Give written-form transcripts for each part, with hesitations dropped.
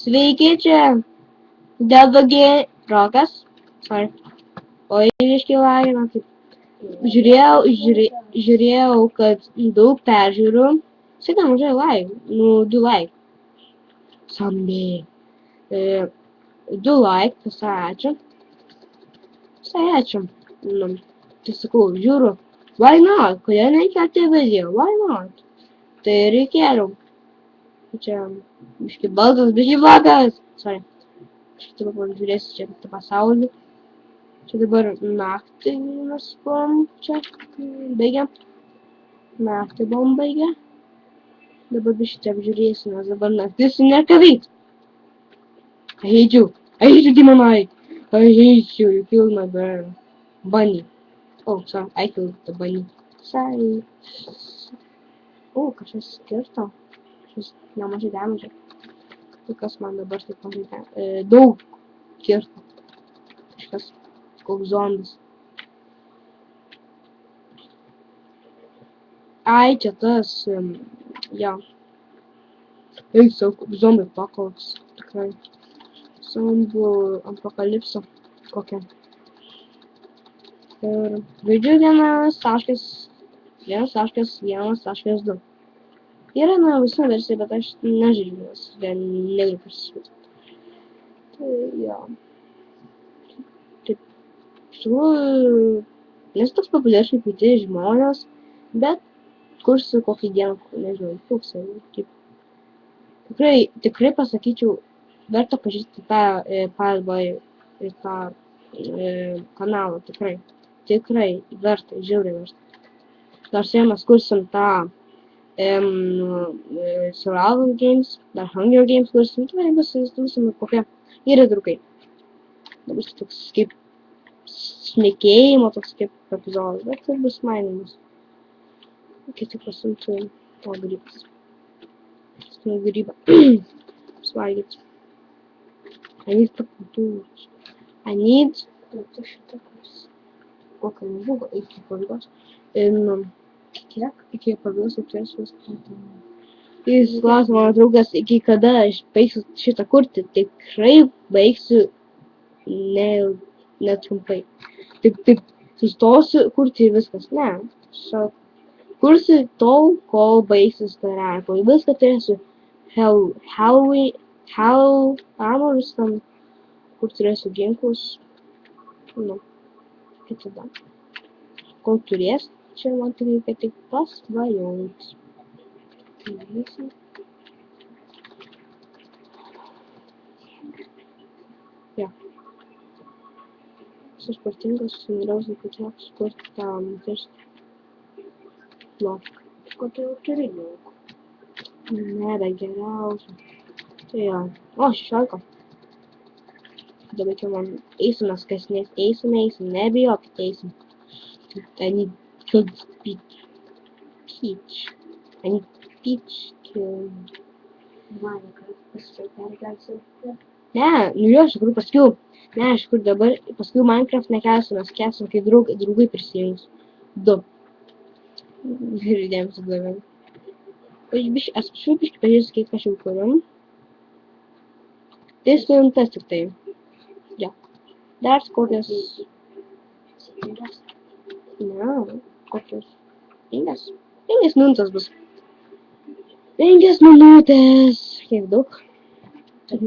Sveiki, čia Dedogė Rokas. Sorry. O įriškiai lagina, kaip žiūrėjau, kad daug peržiūrų. Sakai, mažai like. 2 like. Someday. 2 like, visai ačiū. Visai ačiū. Tai sakau, žiūriu. Why not? Kodėl nekelti video? Why not? Tai reikėtų. Čia biški baltas. Sorry. Šitą dabar žiūrėsiu čia tą pasaulį. Čia dabar naktį mes buvom čia baigę. Naktį buvom baigę. Dabar biški čia apžiūrėsiu, nes dabar naktis nėra ką veikt. I hate you. I hate you, Demonite. I hate you. You killed my bunny. Oh, sorry. I killed the bunny. Sorry. O, kažkas skirto. Kažkas nemažai damage. Tai kas man dabar taip mažai daug kirto. Kažkas koks zombis. Ai, čia tas, jo. Eik, sau, zombių apocalypse. Tikrai. Zombių apokalipsą kokią. Ir žaidžiu 1.1.2. Yra visų versija, bet aš nežaidžiu, nes negaliu pasisiūti. Tai, jo. Taip, iš tikrųjų, nes toks populiarus kaip kiti žmonės, bet kursiu kokį dieną, nežinau, tūkstantį. Taip. Tikrai pasakyčiau, verta pažįsti tą Padboy ir tą kanalą, tikrai. Tikrai verta, žiauriai verta. Nors mes kursim tą Survival Games, dar Hunger Games kursim, tai bus kokie yra draugai. Bus toks kaip šnekėjimo, toks kaip epizodas, bet tai bus mainimas. Kiti pasimtų to grybas. Skinu grybą. Svalgyti. I need pakultūros. I need šitą kurs. Kokia nebuvo iki pabaigos. Kiek? Iki pabaigos apturėsiu viską. Jis klausia mano draugas, iki kada aš baigsiu šitą kurti. Tikrai baigsiu netrumpai. Tik sustosiu kurti ir viskas. Ne. Kursiu tol, kol baigsis karą. Kol viską turėsiu Hell armorus tam, kur turėsiu ginklus. Nu, kaip tada. Kol turės, čia man tik reikia tik pasvajoti. Ja. Esu sportingas, suneriausiai pačiaks kurti tą tirstą. Logiką. Ko tai jau turi daug. Nėra geriausia. Tai jo. O, 16. Dabar čia man eisim, kas nes eisim, nebijokit eisim. I need killed Peach. I need Peach killed. Ne, nu jo, iš tikrųjų paskiau. Ne, iš tikrųjų dabar, paskiau Minecraft nekelsiu, mes kelsim, kai draugai prisijungs. 2. Žiūrėjom su davėm. Aš kažkaip pažiūrėsiu, kiek aš jau kuriam. 3 minutės tik tai. Ja. Dar kokios... 7. Ne, kokios... 5. 5 minutės bus. 5 minutės. Kiek daug? Ne,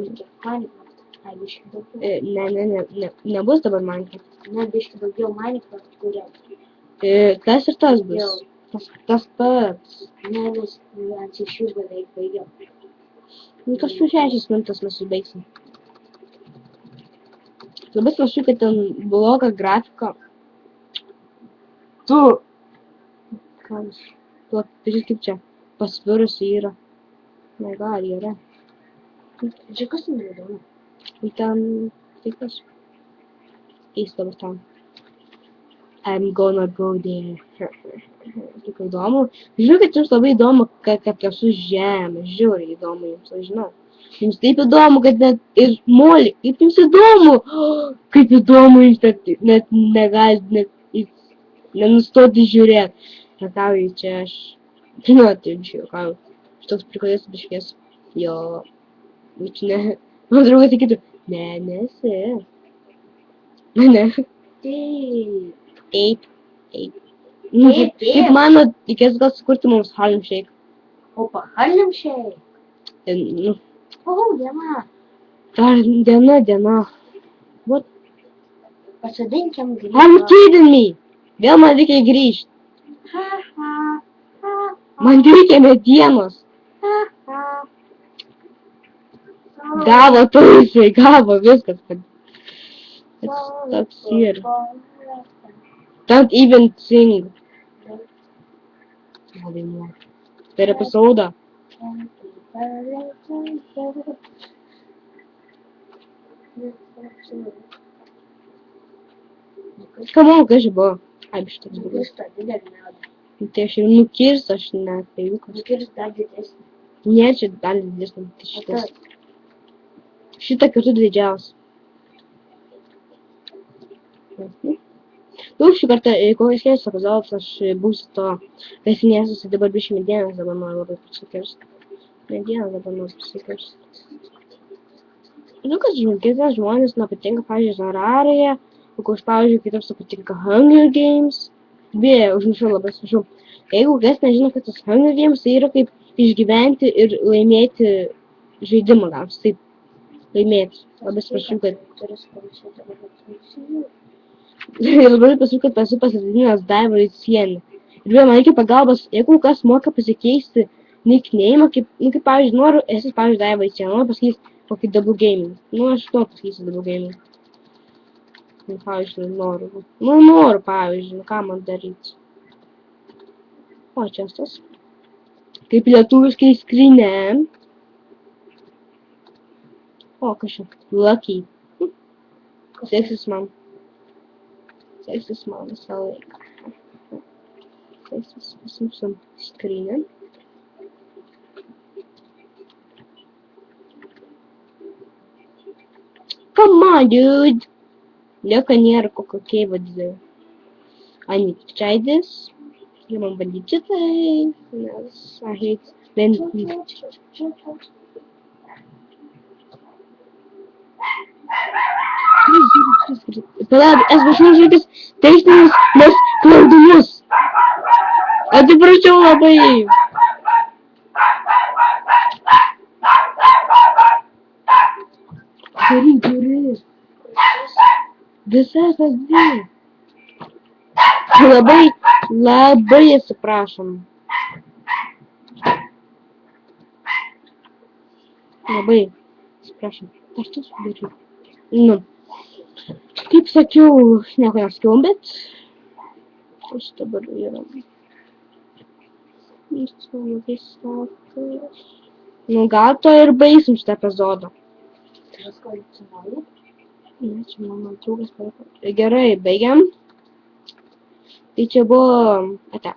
nebus dabar Minecraft. Ne, biški daugiau Minecraft kuriam. Tas ir tas bus. Tas pats. Ne, nes ant 6 beveik baigiau. Kažkur 6 minutės mes užbaigsim. Labai prašau, kad ten blogą grafiką. Tu... Kas? Tu pažiūrėk kaip čia. Pasvirusi yra. Gal yra. Čia kas neįdomu? Ir ten... Tai kas? Eis dabar ten. I'm gonna go there. Tik įdomu. Žinau, kad jums labai įdomu, kad esu žemė. Žiauriai įdomu jums, aš žinau. Jums taip įdomu, kad net ir molį. Kaip jums įdomu. Kaip įdomu jums net negali, nenustoti žiūrėti. Rakauju čia aš. Žinau, tai čia rakauju. Šitoks prikodės biškės. Jo. Čia ne. Mano draugas sakytų, ne, nesi. Ne. Taip. Taip. Nu, kaip mano, reikės gal sukurti mums Harlem Shake. Opa, Harlem Shake. Nu, Diena. dar diena. What? Pasodinkim grįžtą. I'm kidding me. Vėl man reikia grįžti. Man reikia medienos. Gavo taisai, gavo viskas. That's here. Don't even sing. Per episodą. Come on, kas čia buvo? Ai, šitas buvo. Grįžtą didelį medą. Tai aš jau nukirs, aš ne, tai juk. Nukirs dar didesnį. Ne, čia dar didesnė. Tai šitas. Šitą kartu didžiausia. Nu, šį kartą, kokias keistas epizodas, aš būsiu to kasinėsiu, dabar biškai medienos dabar noriu labai prisikirsti. Medienos dabar noriu prisikirsti. Nu, kas kitiems žmonės nepatinka, pavyzdžiui, Zararėje, kokius, pavyzdžiui, kitiems nepatinka Hunger Games. Beje, užmiršau labai atsiprašau. Jeigu kas nežino, kad tas Hunger Games, tai yra kaip išgyventi ir laimėti žaidimą, gal taip laimėti. Labai atsiprašau, kad labai pasakysiu, kad esu pasidinęs Daivą į sieną. Ir vėl man reikia pagalbos, jeigu kas moka pasikeisti nickname, kaip pavyzdžiui, noriu, esi, pavyzdžiui, Daivą į sieną, noriu pasakyti kokį double gaming. Nu, aš to pasakysiu double gaming. Nu, pavyzdžiui, noriu. Nu, noriu, pavyzdžiui, ką man daryti. O, čia tas. Kaip lietuviškai skrinė. O, kažkaip. Lucky. Seksis man. Seksis man visą laiką. Seksis pasimsim skrinę. Come on, dude! Lieka nėra kokie vadinai. I need to try this. Ir man bandyti šitai. Nes I hate when... Palauk, atsiprašau už tokius techninius nesklandumus. Atsiprašau labai. Turi. Visas tas dvi. Labai atsiprašom. Labai atsiprašom. Aš čia sudariu. Nu. Kaip sakiau, nieko nesakiau, bet aš dabar yra. Nu, gal to ir baigsim šitą epizodą. Ne, čia mano draugas parašė. Gerai, baigiam. Tai čia buvo... Ate.